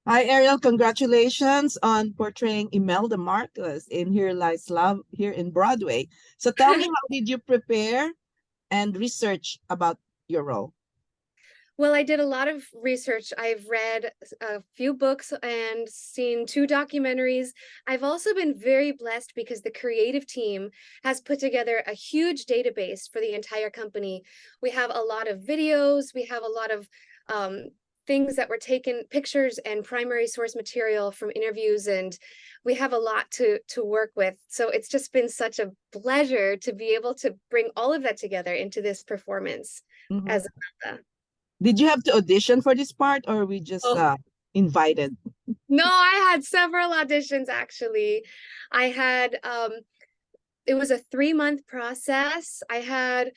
Hi, Ariel. Congratulations on portraying Imelda Marcos in Here Lies Love here in Broadway. So tell me, how did you prepare and research about your role? Well, I did a lot of research. I've read a few books and seen two documentaries. I've also been very blessed because the creative team has put together a huge database for the entire company. We have a lot of videos, we have a lot of um, things that were taken, pictures and primary source material from interviews, and we have a lot to work with. So it's just been such a pleasure to be able to bring all of that together into this performance Mhm. as Amanda. Did you have to audition for this part, or we just Oh, invited? no, I had several auditions actually. I had it was a 3-month process. I had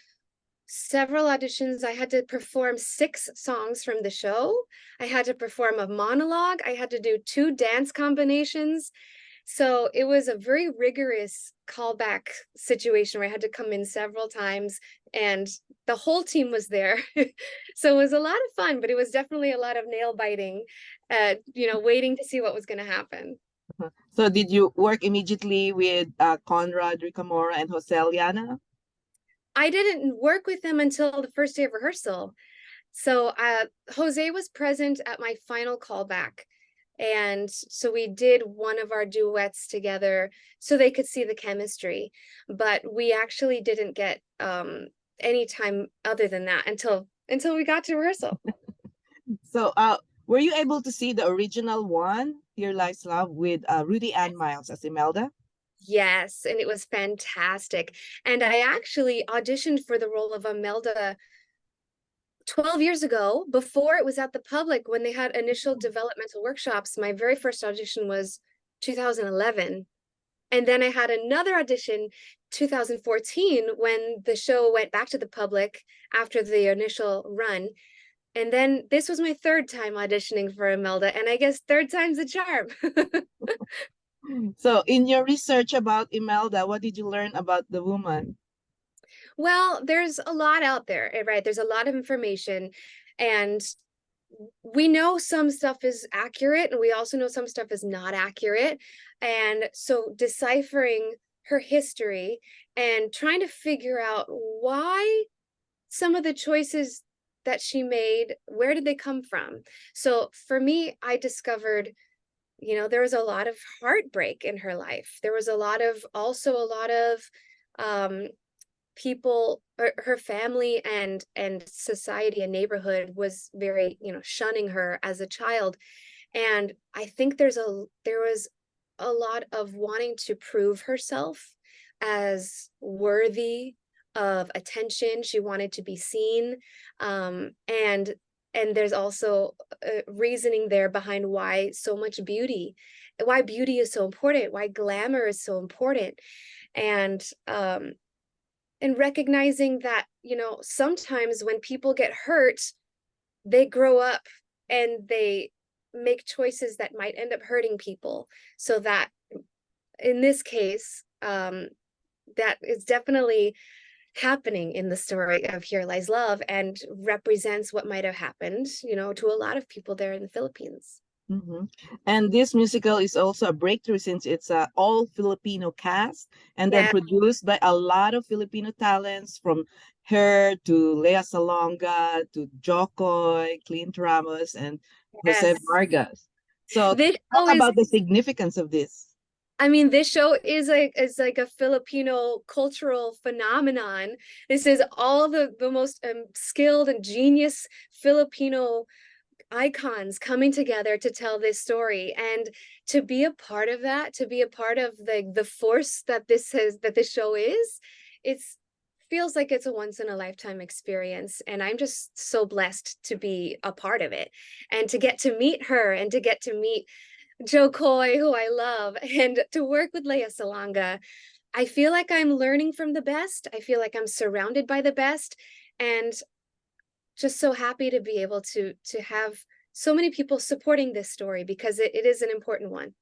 several auditions. I had to perform 6 songs from the show. I had to perform a monologue. I had to do 2 dance combinations. So it was a very rigorous callback situation where I had to come in several times and the whole team was there. So it was a lot of fun, but it was definitely a lot of nail biting, waiting to see what was going to happen. So did you work immediately with Conrad Ricamora and Jose Liana? I didn't work with them until the first day of rehearsal. So Jose was present at my final callback. And so we did one of our duets together so they could see the chemistry. But we actually didn't get any time other than that until we got to rehearsal. So were you able to see the original one, Here Lies Love, with Rudy Ann Miles as Imelda? Yes, and it was fantastic. And I actually auditioned for the role of Imelda 12 years ago, before it was at the public when they had initial developmental workshops. My very first audition was 2011. And then I had another audition 2014 when the show went back to the public after the initial run. And then this was my third time auditioning for Imelda, and I guess third time's a charm. So in your research about Imelda, what did you learn about the woman? Well, there's a lot out there, right? There's a lot of information, and we know some stuff is accurate, and we also know some stuff is not accurate. And so deciphering her history and trying to figure out why some of the choices that she made, where did they come from? So for me, I discovered, there was a lot of heartbreak in her life. There was also a lot of um, people, her family and society and neighborhood was very, shunning her as a child. And I think there was a lot of wanting to prove herself as worthy of attention. She wanted to be seen. And there's also reasoning there behind why beauty is so important, why glamour is so important. And recognizing that, sometimes when people get hurt, they grow up and they make choices that might end up hurting people. So that in this case, that is definitely happening in the story of Here Lies Love and represents what might have happened, to a lot of people there in the Philippines. Mhm. And this musical is also a breakthrough since it's a all Filipino cast and then Yeah. produced by a lot of Filipino talents from her to Lea Salonga to Jokoy, Clint Ramos, and Jose Yes. Vargas. So This talk show is about the significance of this. I mean, this show is like a Filipino cultural phenomenon. This is all the most skilled and genius Filipino icons coming together to tell this story, and to be a part of that, to be a part of the force that this show is. It's feels like it's a once in a lifetime experience, and I'm just so blessed to be a part of it and to get to meet her and to get to meet Joe Coy, who I love, and to work with Leia Salonga. I feel like I'm learning from the best. I feel like I'm surrounded by the best, and just so happy to be able to have so many people supporting this story because it is an important one.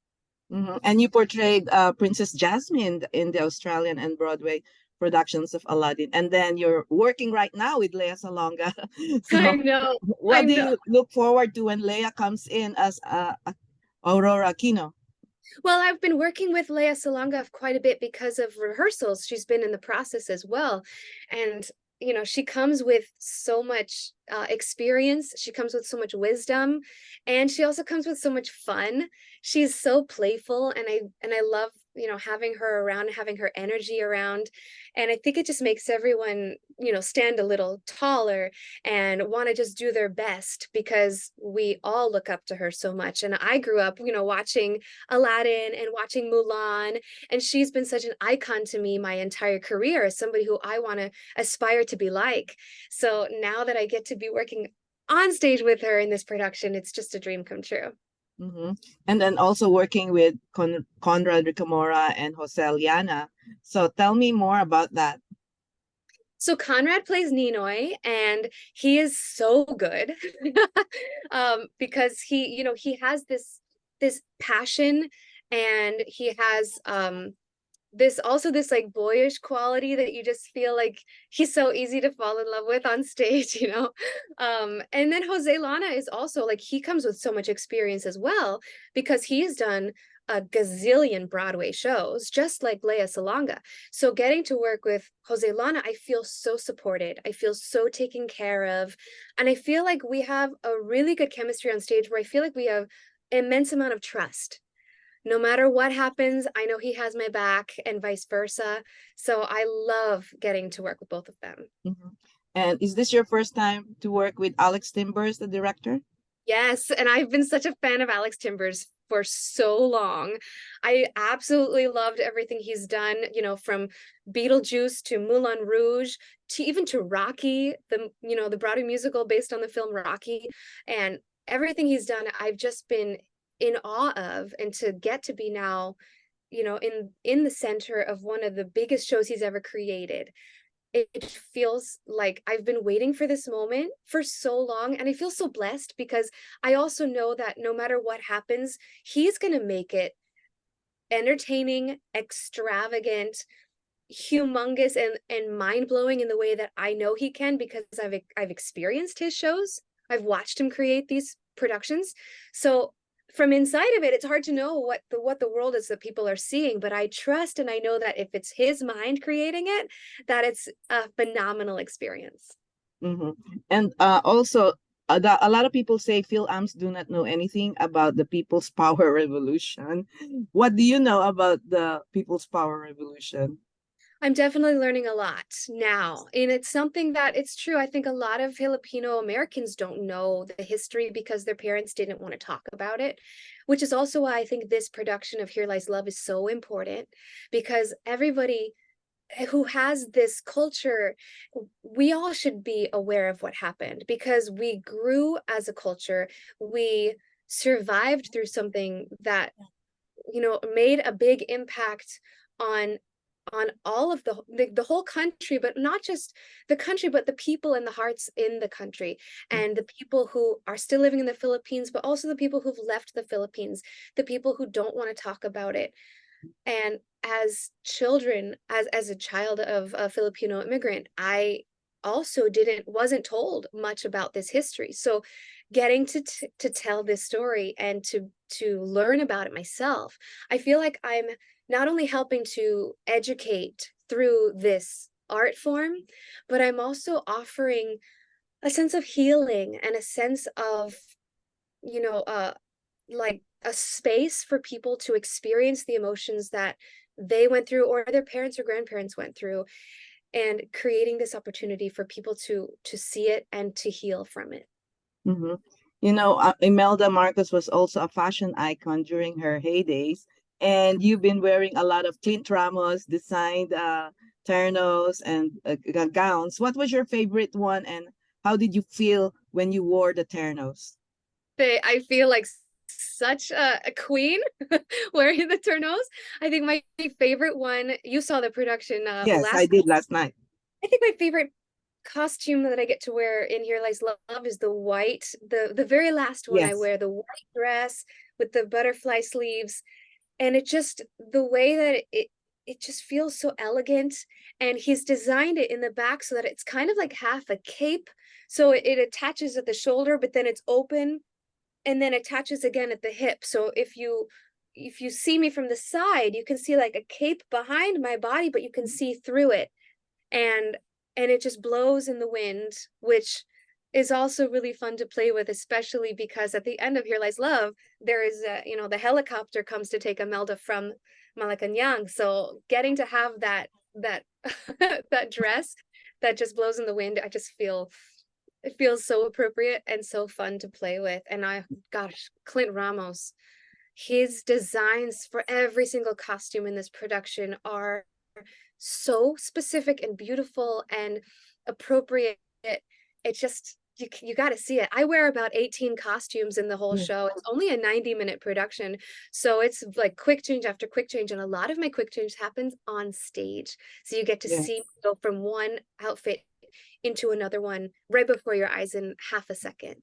And you portrayed Princess Jasmine in the Australian and Broadway productions of Aladdin, and then you're working right now with Lea Salonga. I So, know. I what do know. you look forward to when Lea comes in as Aurora Aquino? Well, I've been working with Lea Salonga quite a bit because of rehearsals. She's been in the process as well. And, she comes with so much experience. She comes with so much wisdom, and she also comes with so much fun. She's so playful, and I love, having her around, having her energy around. And I think it just makes everyone, stand a little taller and want to just do their best because we all look up to her so much. And I grew up, watching Aladdin and watching Mulan. And she's been such an icon to me my entire career as somebody who I want to aspire to be like. So now that I get to be working on stage with her in this production, it's just a dream come true. Mm-hmm. And then also working with Conrad Ricamora and Jose Liana. So tell me more about that. So Conrad plays Ninoy, and he is so good because he has this passion, and he has this like boyish quality that you just feel like he's so easy to fall in love with on stage. And then Jose Lana is also like, he comes with so much experience as well because he's done a gazillion Broadway shows, just like Lea Salonga. So getting to work with Jose Lana, I feel so supported. I feel so taken care of. And I feel like we have a really good chemistry on stage where I feel like we have immense amount of trust. No matter what happens, I know he has my back and vice versa. So I love getting to work with both of them. Mm-hmm. And is this your first time to work with Alex Timbers, the director? Yes, and I've been such a fan of Alex Timbers for so long. I absolutely loved everything he's done, from Beetlejuice to Moulin Rouge to even to Rocky, the Broadway musical based on the film Rocky, and everything he's done, I've just been in awe of. And to get to be now, in the center of one of the biggest shows he's ever created, it feels like I've been waiting for this moment for so long. And I feel so blessed because I also know that no matter what happens, he's going to make it entertaining, extravagant, humongous, and mind-blowing in the way that I know he can because I've experienced his shows. I've watched him create these productions. So from inside of it, it's hard to know what the world is that people are seeing, but I trust and I know that if it's his mind creating it, that it's a phenomenal experience. Mm-hmm. And also, a lot of people say Phil Ams do not know anything about the People's Power Revolution. What do you know about the People's Power Revolution? I'm definitely learning a lot now. And it's something that it's true. I think a lot of Filipino Americans don't know the history because their parents didn't want to talk about it, which is also why I think this production of Here Lies Love is so important because everybody who has this culture, we all should be aware of what happened because we grew as a culture. We survived through something that made a big impact on all of the whole country, but not just the country, but the people and the hearts in the country, and the people who are still living in the Philippines, but also the people who've left the Philippines, the people who don't want to talk about it. And as children, as a child of a Filipino immigrant, I also wasn't told much about this history. So getting to tell this story and to learn about it myself, I feel like I'm not only helping to educate through this art form, but I'm also offering a sense of healing and a sense of, you know, uh, like a space for people to experience the emotions that they went through or their parents or grandparents went through, and creating this opportunity for people to see it and to heal from it. Mm-hmm. Imelda Marcos was also a fashion icon during her heydays, and you've been wearing a lot of Clint Ramos designed ternos and gowns. What was your favorite one, and how did you feel when you wore the ternos? I feel like such a queen wearing the turnos. I think my favorite one, you saw the production Yes, I last did last night. I think my favorite costume that I get to wear in Here Lies Love is the white, the very last one. I Yes. wear the white dress with the butterfly sleeves, and it just the way that it just feels so elegant. And he's designed it in the back so that it's kind of like half a cape. So it attaches at the shoulder, but then it's open and then attaches again at the hip. So if you see me from the side, you can see like a cape behind my body, but you can see through it. And it just blows in the wind, which is also really fun to play with, especially because at the end of Here Lies Love, there is the helicopter comes to take Imelda from Malacanang. So getting to have that that dress that just blows in the wind, I just feel it feels so appropriate and so fun to play with. And gosh, Clint Ramos, his designs for every single costume in this production are so specific and beautiful and appropriate. It just you got to see it. I wear about 18 costumes in the whole Yeah. show. It's only a 90-minute production, so it's like quick change after quick change, and a lot of my quick change happens on stage. So you get to see me Yes. go from one outfit into another one right before your eyes in half a second.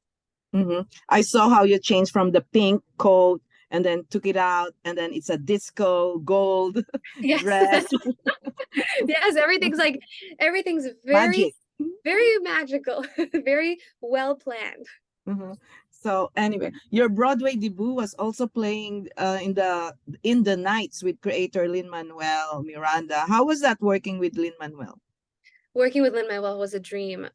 I saw how you changed from the pink coat and then took it out, and then it's a disco gold Yes. dress. Yes, everything's very Magic. very magical, very well planned. Mhm. So anyway, your Broadway debut was also playing in the nights with creator Lin Manuel Miranda. How was that working with Lin Manuel? Working with Lin-Manuel was a dream.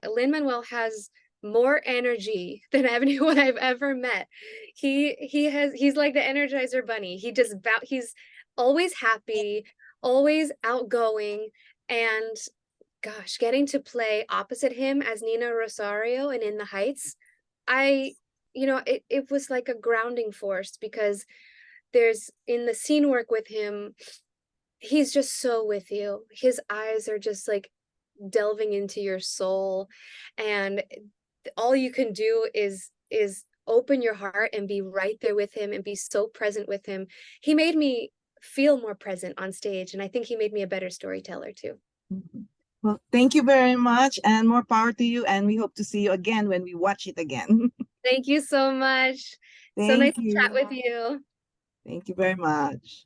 Lin-Manuel has more energy than anyone I've ever met. He's like the Energizer Bunny. He's always happy, always outgoing, and gosh, getting to play opposite him as Nina Rosario and In the Heights, I it was like a grounding force because there's in the scene work with him, he's just so with you. His eyes are just like delving into your soul, and all you can do is open your heart and be right there with him and be so present with him. He made me feel more present on stage, and I think he made me a better storyteller too. Mhm. Well, thank you very much and more power to you. And we hope to see you again when we watch it again. Thank you so much. So nice Thank to chat you. with you. Thank you very much.